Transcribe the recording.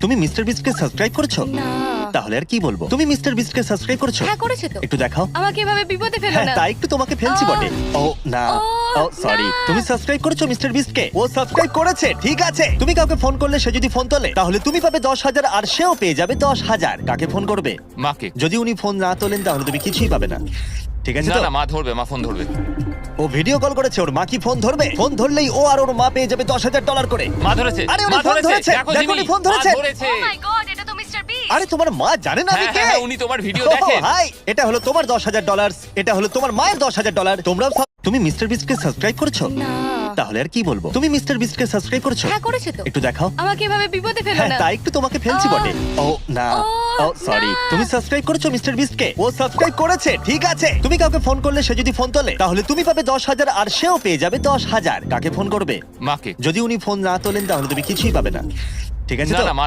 তুমি mister বিস্টকে subscribe করেছো? না। তাহলে আর কি বলবো, তুমি মিস্টার বিস্টকে সাবস্ক্রাইব করেছো? হ্যাঁ করেছে তো। একটু দেখাও। আমাকে এভাবে বিপদে ফেলো হ্যাঁ না। তাই একটু তোমাকে ফেলছি আহ! বটে। ও না, ও, ও সরি। না। তুমি সাবস্ক্রাইব করেছো মিস্টার বিস্টকে? ও সাবস্ক্রাইব করেছে, ঠিক আছে। তুমি কাউকে ফোন করলে সে যদি ফোন তোলে তাহলে তুমি পাবে 10,000 আর সেও পেয়ে যাবে 10,000। কাকে ফোন করবে? মাকে। যদি উনি ফোন না তোলেন তাহলে তুমি কিছুই পাবে না, ঠিক আছে না তো? না, মা ধরবে, মা ফোন ধরবে। ও ভিডিও কল করেছে, ওর মা কি ফোন ধরবে? ফোন ধরলেই ও আর ওর মা পেয়ে যাবে $10,000 করে। মা ধরেছে, আরে উনি মা ফোন ধরেছে, ধরেছে, দেখো দেখো জিমি, উনি ফোন মা ধরেছে। ধরেছে। ও মাই গড, এটা তো মিস্টার বিস্ট। আরে তোমার মা জানে না আমি হ্যাঁ, কে? হ্যাঁ, উনি তোমার ভিডিও ওহ, দেখেন। হাই, এটা হলো তোমার $10,000, এটা হলো তোমার মায়ের $10,000। তোমরাও তুমি মিস্টার বিস্টকে সাবস্ক্রাইব করেছো? না। তাহলে আর কি বলবো, তুমি মিস্টার বিস্টকে সাবস্ক্রাইব করেছো? হ্যাঁ করেছে তো। একটু দেখাও। আমাকে এভাবে বিপদে ফেলো হ্যাঁ না। তাই একটু তোমাকে ফেলছি বটে। ও না, ও, ও সরি। না। তুমি সাবস্ক্রাইব করেছো মিস্টার বিস্টকে? ও সাবস্ক্রাইব করেছে, ঠিক আছে। তুমি কাউকে ফোন করলে সে যদি ফোন তোলে তাহলে তুমি পাবে 10,000 আর সেও পেয়ে যাবে 10,000। কাকে ফোন করবে? মাকে। যদি উনি ফোন না তোলেন তাহলে তুমি কিছুই পাবে না, ঠিক আছে না তো? না, মা